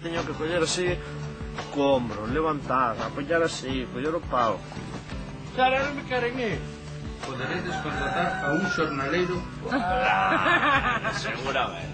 teño que coller así co ombro, levantar, apoyar así, coller o pau. Cara, non me queren ir. Poderedes contratar a un xornaleiro. Seguramente.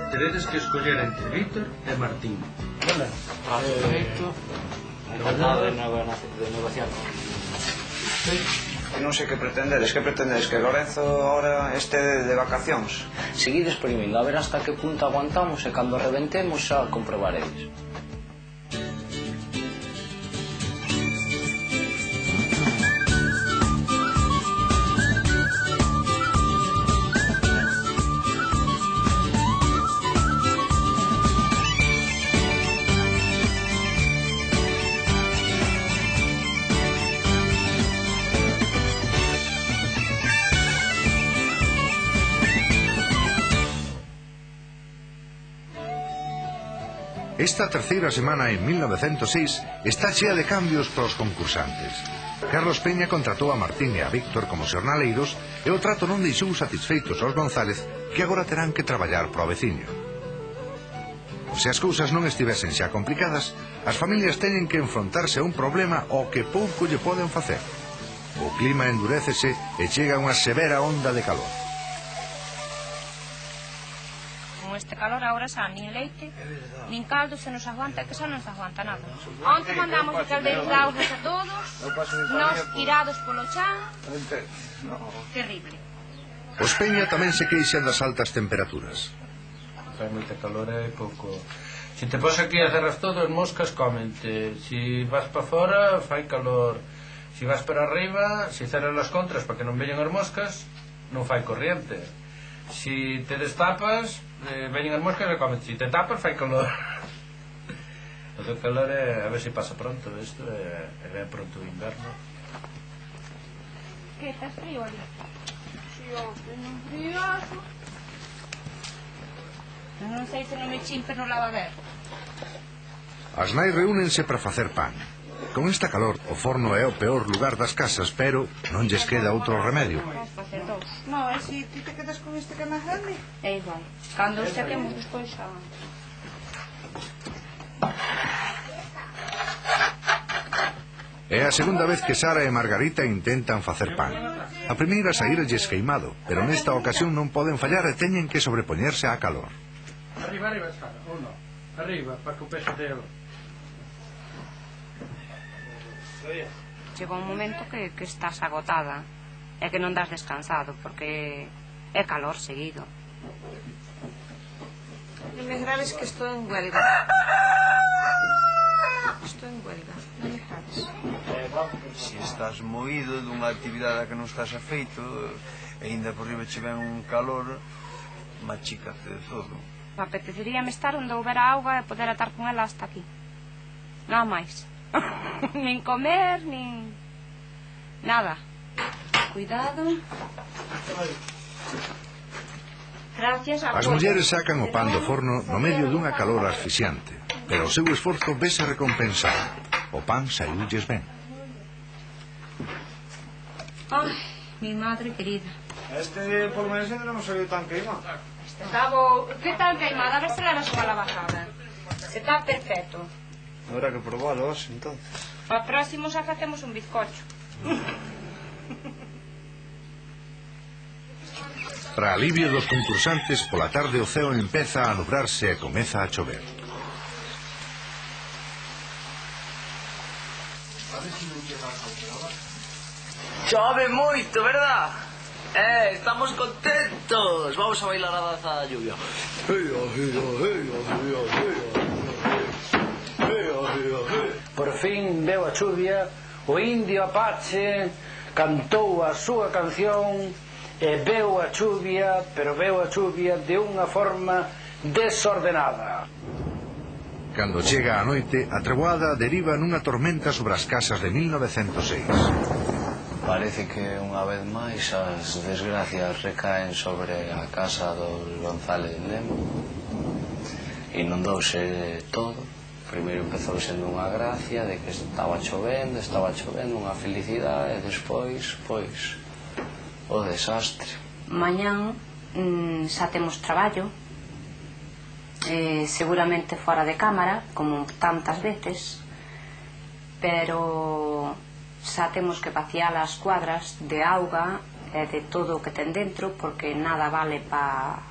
Teredes que escoller entre Víctor e Martín. Hola. Perfecto. Encantado de negociar. Non sei que pretendedes. Que pretendedes? Que Lorenzo ahora este de vacacións? Seguid exprimindo, a ver hasta que punto aguantamos e cando reventemos xa comprobaredes. Esta terceira semana en 1906 está chea de cambios para os concursantes. Carlos Peña contratou a Martín e a Víctor como xornaleiros e o trato non deixou satisfeitos aos González, que agora terán que traballar para o veciño. Se as cousas non estivesen xa complicadas, as familias teñen que enfrontarse a un problema ao que pouco lle poden facer. O clima endurécese e chega unha severa onda de calor. Con este calor agora xa nin leite, nin caldo se nos aguanta, que xa non se aguanta nada. Onte mandamos o caldeiro de augas a todos, nós tirados polo chan, terrible. Os Peña tamén se queixan das altas temperaturas. Fai moita calor e pouco. Se te pos aquí a cerras todo, as moscas comente. Se vas para fora, fai calor. Se vas para arriba, se cerras as contras para que non veñan as moscas, non fai corriente. Se te destapas, veñen as moscas e comen. Se te tapas, fai calor. O do calor é, a ver se pasa pronto. Isto é ben pronto o inverno. Que estás frío ali? Si, teño un frioso. Non sei se non me chimpe no lavaver. As nais reúnense para facer pan. Con esta calor, o forno é o peor lugar das casas, pero non lles queda outro remedio. Vamos facer dous. No, e se ti te quedas con este que é máis grande? É igual. Cando os saquemos despois xa... É a segunda vez que Sara e Margarita intentan facer pan. A primeira saíralles queimado, pero nesta ocasión non poden fallar e teñen que sobrepoñerse á calor. Arriba, Sara, ou non? Arriba, para que o peso dele. Chega un momento que estás agotada e que non das descansado porque é calor seguido. Non me graves que estou en huelga. Estou en huelga, non me graves. Se estás moído dunha actividade a que non estás afeito, e ainda por riba che ven un calor, machícate de todo. Apeteceríame estar onde houbera auga e poder atar con ela hasta aquí. Nada máis. Nin comer, nin... nada. Cuidado. Gracias a... As mulleres sacan o pan do forno no medio dunha calor asfixiante, pero o seu esforzo vese recompensado. O pan saíulles ben. Ai, mi madre querida. Este, por lo menos, non saliu tan queimado. Estaba... que tal queimada? A ver se era súa la bajada. Está perfecto. Habrá que probalo hoxe, entonces. Para próximo xa facemos un bizcocho. Para alivio dos concursantes, pola tarde o ceo empeza a nubrarse e comeza a chover. Chove moito, verdad? Estamos contentos. Vamos a bailar a danza da lluvia. Por fin veu a chuvia. O indio Apache cantou a súa canción e veu a chuvia, pero veu a chuvia de unha forma desordenada. Cando chega a noite, a treboada deriva nunha tormenta sobre as casas de 1906. Parece que unha vez máis as desgracias recaen sobre a casa do González Lemo. Inundouse todo. Primeiro empezou sendo unha gracia de que estaba chovendo unha felicidade e despois, pois, o desastre. Mañán xa temos traballo seguramente fora de cámara, como tantas veces, pero xa temos que vaciar as cuadras de auga e de todo o que ten dentro, porque nada vale para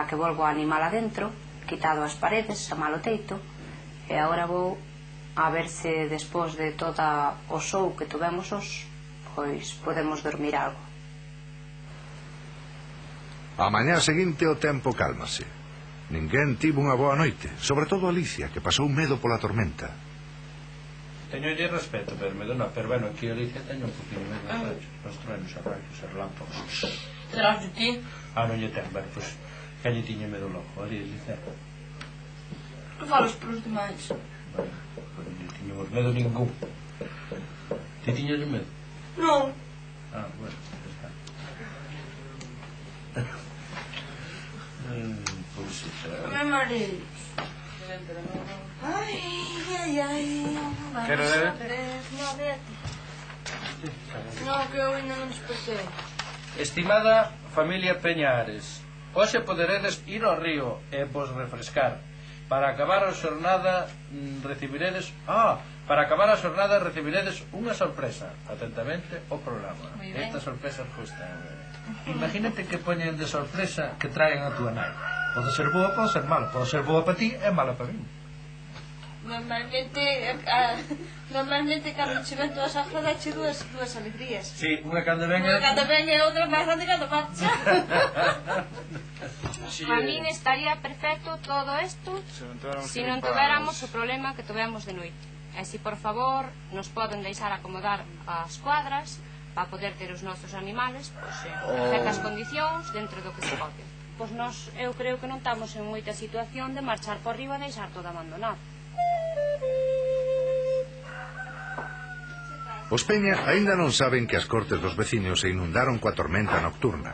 que volva o animal adentro, quitado as paredes, chamalo teito, e agora vou a ver se despois de todo o show que tuvemos hoxe, pois podemos dormir algo. A mañá seguinte o tempo cálmase. Ninguén tivo unha boa noite, sobre todo Alicia, que pasou medo pola tormenta. Teñolle respeto, pero medo non, pero bueno, aquí Alicia teño un poquinho medo nos truenos, a rayos, a relámpagos. Serás de ti? Non lle ten, bueno, pois, que lle tiñe medo logo, Alicia. Que falas para os demais? Bueno, non lle tiñemos medo ningún. Ti tiñolle medo? Non. Ah, bueno, xa está. Pois sí, será. Me mareis. Ai, ai, ai. Quero ver? Non, que eu ainda non despertei. Estimada familia Peñares, hoxe poderedes ir ao río e vos refrescar. Para acabar a xornada recibiredes unha sorpresa. Atentamente o programa. Esta sorpresa justa. Imagínate que poñen de sorpresa que traen a túa nai. Pode ser boa, pode ser mala. Pode ser boa para ti e mala para mí. Normalmente cando che ven toda esa joda che dúas alegrías. Sí, unha cando ven e outra máis grande cando marcha. A min estaría perfecto todo isto se non tuveramos o problema que tuvemos de noite. E se por favor nos poden deixar acomodar as cuadras para poder ter os nosos animales en certas condicións dentro do que se pode. Pois nós, eu creo que non estamos en moita situación de marchar por riba e deixar todo abandonado. Os Peña aínda non saben que as cortes dos veciños se inundaron coa tormenta nocturna.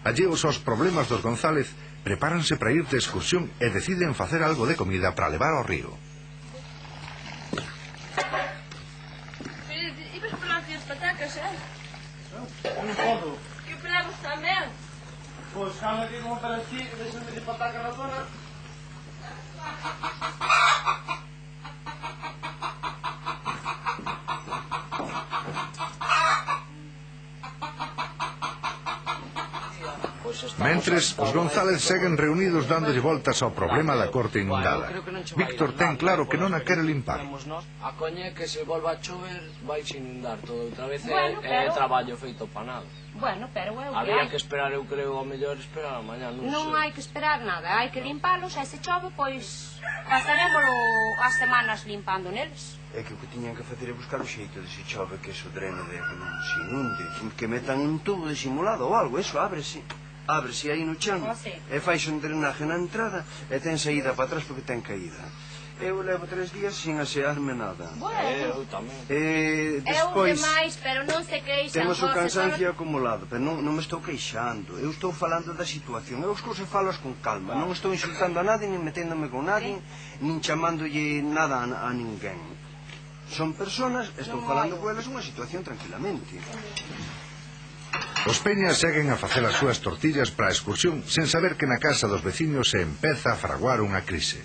Alleos aos problemas dos González, prepáranse para ir de excursión e deciden facer algo de comida para levar ao río. Ibas pelar as patacas, Non podo. Que pelamos tamén. Pois cando aquí como para aquí, deixame de pataca na zona. Mentres, os González seguen reunidos dándolle voltas ao problema da corte inundada. Víctor ten claro que non a quere limpar. A coña é que se volva a chover vais inundar todo outra vez é traballo feito para nada. Bueno, pero é o que había hai. Que esperar, eu creo, ao mellor esperar a mañá, non hai que esperar nada, hai que limpalos e se chove, pois pasarémolo as semanas limpando neles. É que o que tiñan que facer é buscar o xeito de se chove que eso drene de que non se inunde, que metan un tubo disimulado ou algo, eso ábrese aí no chan e faixe un drenaje na entrada e ten saída para atrás porque ten caída. Eu levo 3 días sin asearme nada. Eu tamén. Despois demais, pero non se queixan. Temos o cansancio acumulado, pero non me estou queixando. Eu estou falando da situación. Eu as cousas falas con calma. Non estou insultando a nadie, nin meténdome con nadie, nin chamándolle nada a ninguén. Son personas, estou falando con elas unha situación tranquilamente. Os Peñas seguen a facer as súas tortillas para a excursión sen saber que na casa dos veciños se empeza a fraguar unha crise.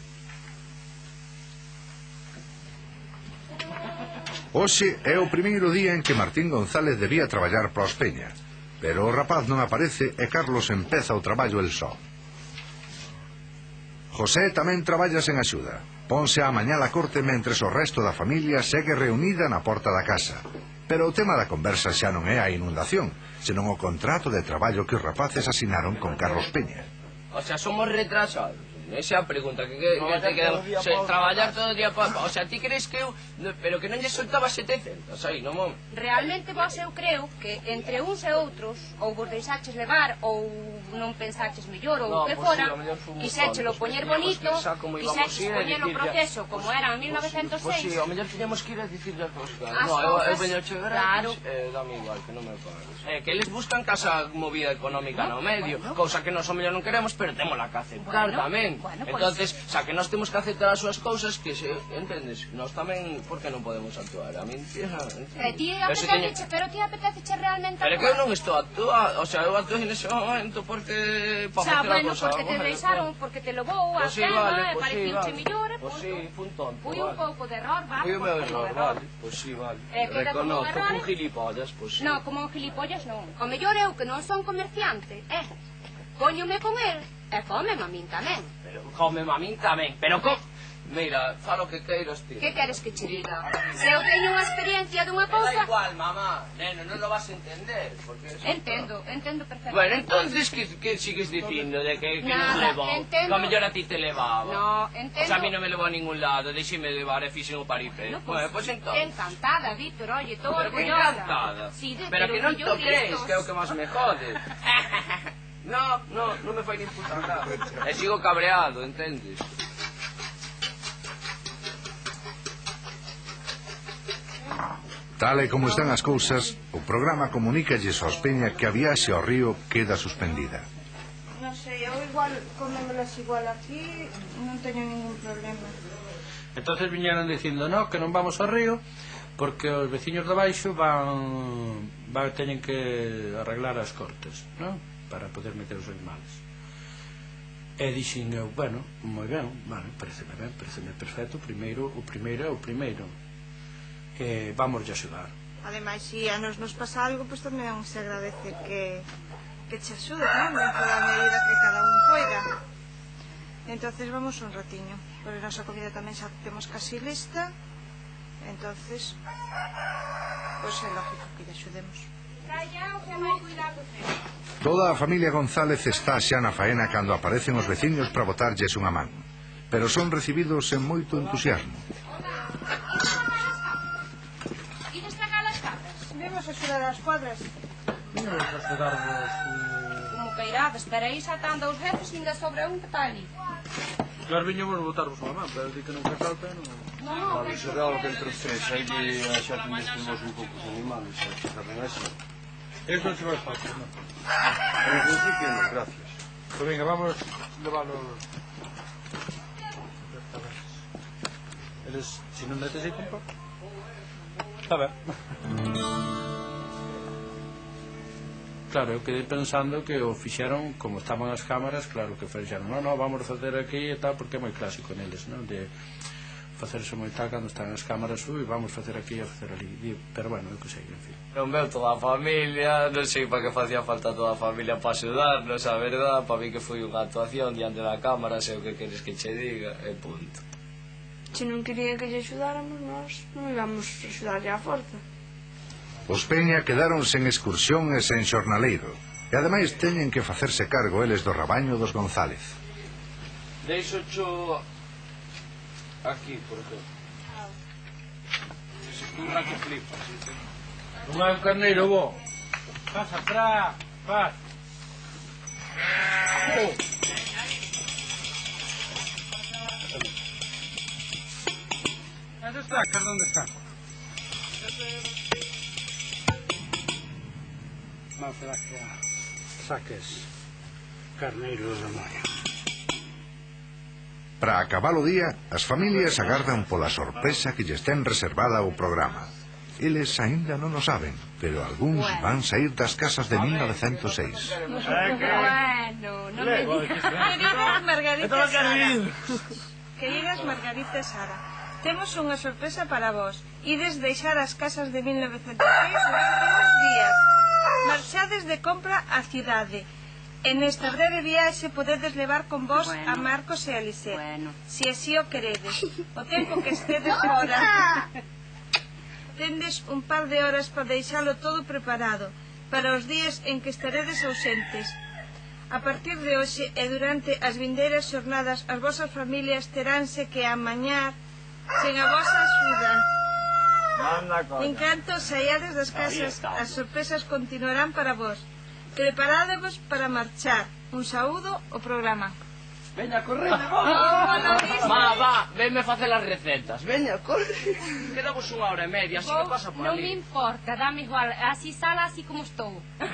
Hoxe é o primeiro día en que Martín González debía traballar para os Peña, pero o rapaz non aparece e Carlos empeza o traballo el só. José tamén traballa sen axuda. Ponse a mañá a corte mentres o resto da familia segue reunida na porta da casa. Pero o tema da conversa xa non é a inundación, senón o contrato de traballo que os rapaces asinaron con Carlos Peña. O sea, somos retrasados. Esa é a pregunta que te queda. Traballar todo o día para... O sea, ti crees que eu... Pero que non lle soltaba 700 aí, non? Realmente vos eu creo que entre uns e outros ou vos deixaches levar ou non pensaches mellor ou que fora, quixéchelo poñer bonito, quixéches poñelo proceso como era en 1906. Pois si, ao mellor tiñamos que ir a dicirle as cousas. Eu veño che gratis, dame igual, que non me pagues. Que eles buscan casa movida económica no medio, cousa que nós ao mellor non queremos, pero temos la que aceptar tamén. tamén. Entonces, xa que nós temos que aceptar as súas cousas, que se, entendes? Nós tamén, por que non podemos actuar? A min, tía, pero ti apetece realmente actuar. Pero que eu non estou actuando, o sea, eu actuei nese momento porque... Xa, bueno, porque te deixaron, porque te levou a tema, e pareciuche millor, e punto. Pois si, fun tonto, Fui un pouco de error, vale? Fui o meu error, vale. Pois si, vale. Reconozco con gilipollas, pois si. Non, como un gilipollas non. O mellor eu que non son comerciante, póñome con el e cómeme a min tamén. Pero cómeme a min tamén, pero mira, fa lo que queiras, tío. Que queres que che diga? Se eu teño unha experiencia dunha cousa... Da igual, mamá, neno, non lo vas a entender. Entendo perfectamente. Bueno, entonces, que sigues dicindo de que nos levou? Que a mellor a ti te levaba. No, entendo. O sea, a mí non me levou a ningún lado, deixime levar e fixen o paripé. Bueno, pois entón. Encantada, Víctor, oye, todo orgullosa. Pero que encantada. Pero que non te crees, que é o que máis me jode. Non me fai nin puta nada. E sigo cabreado, entendes? Tal e como están as cousas, o programa comunícalles aos Peña que a viaxe ao río queda suspendida. Non sei, eu igual, comémelas igual aquí, non teño ningún problema. Entonces viñeron dicindo, no, que non vamos ao río, porque os veciños de baixo teñen que arreglar as cortes, non? Para poder meter os animales. E dixen eu, bueno, moi ben, vale, pareceme perfecto, o primeiro é o primeiro. Vamos a axudar. Ademais, se a nos pasa algo, pois tamén se agradece que che axude, non? Dentro da medida que cada un poida. Entonces vamos un ratiño, porque a nosa comida tamén xa temos casi lista. Entonces, pois é lógico que lle axudemos. Toda a familia González está xa na faena cando aparecen os veciños para botarlles unha man, pero son recibidos en moito entusiasmo. Vimos axudar as cuadras. Vimos axudarvos... Como que irades, pero aí saltando os veces ainda sobre un que está ali. Nós viñemos botarvos unha man, pero di que non que salta, non... Vale, será o que entre os tres, aí xa tendesemos un pouco os animales, xa saben así. Esto non se vai fácil, non? En principio non, gracias. Pues venga, vamos leválos... Eles, se non necesitan, pues... Está ben. Claro, eu quedei pensando que o fixeron, como estaban as cámaras, claro que fixeron, non, vamos a facer aquí e tal, porque é moi clásico neles, non? De facerse moi tal cando están as cámaras, vamos facer aquí e facer ali. Pero bueno, eu que sei, en fin. Non veu toda a familia, non sei para que facía falta toda a familia para axudarnos, a verdad, para mí que foi unha actuación diante da cámara, sei o que queres que che diga, e punto. Se non quería que lle axudáramos, nós non íbamos a axudarlle á forza. Os Peña quedaron sen excursión e sen xornaleiro, e ademais teñen que facerse cargo eles do rabaño dos González. Deixo cho aquí, por ejemplo. Un rato flipa, sí. Non hai un carneiro, bo. Pasa atrás, pasa. ¿Dónde está? ¿Dónde está? Vamos a que saques carneiro do demonio. Para acabar o día, as familias agardan pola sorpresa que lles ten reservada o programa. Eles aínda non o saben, pero algúns van saír das casas de 1906. Bueno, non me digas. Queridas Margarita e Sara. Queridas Margarita e Sara, temos unha sorpresa para vos. Ides deixar as casas de 1906 nos días. Marchades de compra á cidade. En esta breve viaxe podedes levar con vos a Marcos e a Lisette, se así o queredes. O tempo que estedes fora. Tendes un par de horas para deixalo todo preparado para os días en que estaredes ausentes. A partir de hoxe e durante as vindeiras xornadas as vosas familias teránse que amañar sen a vosa axuda. En canto saiades das casas, as sorpresas continuarán para vos. Preparádevos para marchar. Un saúdo ao programa. Veña, corre. Va, venme facer as recetas. Veña, corre. Quedamos unha hora e media, así que pasa por ali. Non me importa, dame igual. Así sala así como estou. Pero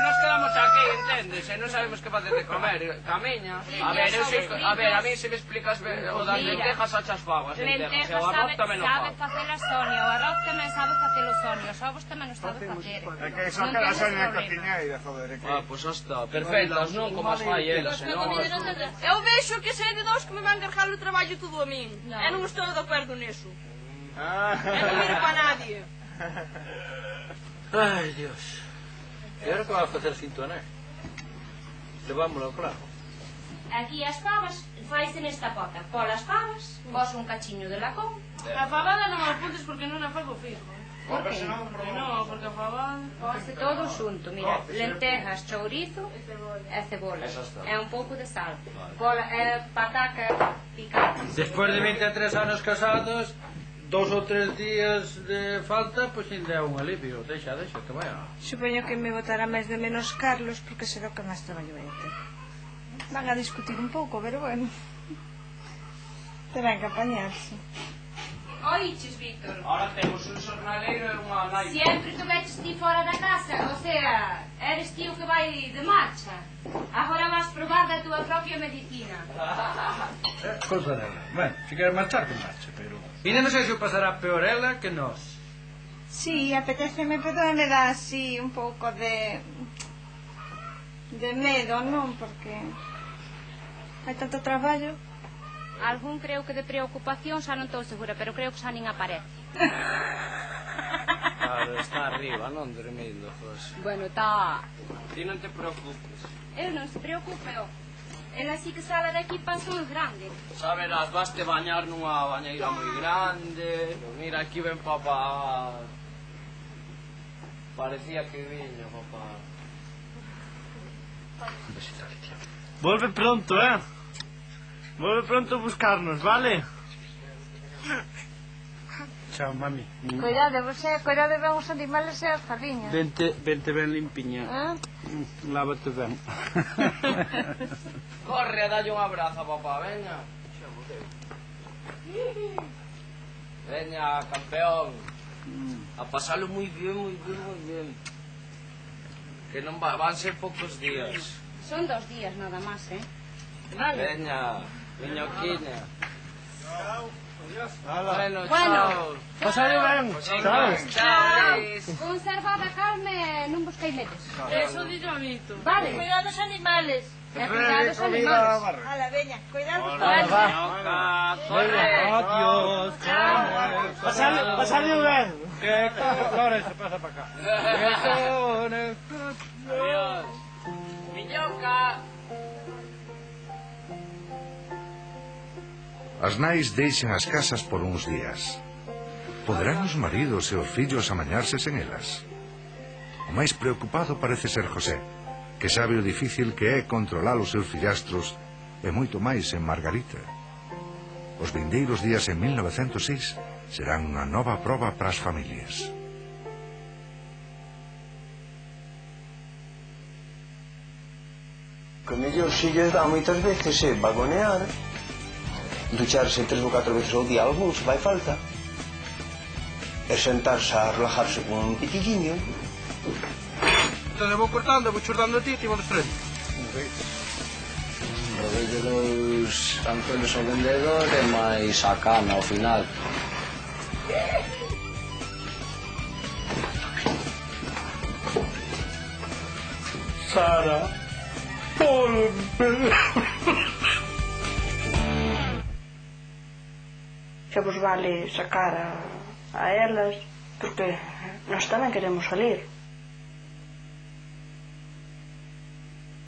nos quedamos aquí, entende? entendes, e non sabemos que facer de comer, camiña. A ver, a mí se me explicas o das lentejas a chas favas, lentejas, e o arroz tamén o sabe fago. facer a Sonia, o arroz tamén sabe facer o Sonia, os ovos tamén os sabe facer. É que só que a Sonia é cociñeira, joder. Ah, pois xa está, perfectas, non? Como as fai elas, senón... Eu vexo que sei de dous que me van cargar o traballo todo a min. E non estou de acordo neso. E non miro pa nadie. Ai, Dios. E agora que vai a facer Cintoné? Levámoslo claro. Aquí as favas faise nesta pota. Polas favas, vos un cachiño de lacón. A fabada non a apuntes porque non a fago fijo. Por que? Non, porque a fabada... Pose todo xunto, mira, lentejas, chourizo e cebola. E un pouco de sal. Pataca picada. Despois de 23 anos casados, 2 ou 3 días de falta, pois ainda é un alivio. Deixa, que vai. Supoño que me botará máis de menos Carlos porque será o que máis traballo vai a ter. Van a discutir un pouco, pero bueno. Terán que apañarse. Oiches, Víctor. Ahora temos un xornaleiro e unha naipa. Sempre que veches ti fora da casa, o sea, eres ti o que vai de marcha. Agora vas probar da tua propia medicina. Cosa dela. Bueno, se queres marchar, que marche, pero... E non sei se o pasará peor ela que nós. Sí, apetéceme, pero me dá así un pouco de medo, non? Porque hai tanto traballo. Algún creo que de preocupación xa non estou segura, pero creo que xa nin aparece. Claro, está arriba, non dormindo, José. Bueno, está... Ti non te preocupes. Eu non se preocupe, ó. Ela sí que sala de aquí pasa moi grande. Saberás, vaste bañar nunha bañeira moi grande. Mira, aquí ven papá. Parecía que viña, papá. Volve pronto, Volve pronto a buscarnos, vale? Chao, mami. Cuidado, cuidado ben os animales e as fardiñas. Vente ben limpiña. Lávate ben. Corre, dalle un abrazo, papá, veña. Veña, campeón. A pasalo moi bien, moi bien, moi bien. Que non van ser poucos días. Son 2 días nada máis, Vale. Veña, miñoquiña. Bueno, chao. Pasadlo ben. Chao. Conservada carne, non vos caimetes. Eso dito a mito. Vale. Cuidado os animales. Cuidado os animales. Ala, veña, cuidado os Adiós. Pasadlo ben. Que ahora se pasa para acá. Adiós. Miñoca. As nais deixan as casas por uns días. Poderán os maridos e os fillos amañarse sen elas? O máis preocupado parece ser José, que sabe o difícil que é controlar os seus fillastros e moito máis en Margarita. Os vindeiros días en 1906 serán unha nova proba para as familias. O mellor se lles dá moitas veces é vagonear, ducharse 3 ou 4 veces ao día algún, se vai falta, e sentarse a relajarse con un pitilliño. Entón, vou cortando, vou churdando a ti e ti vou de frente. Rodello dos anzuelos ao vendedor e máis a cana ao final. Sara, volve. Xa vos vale sacar a elas, porque nós tamén queremos salir.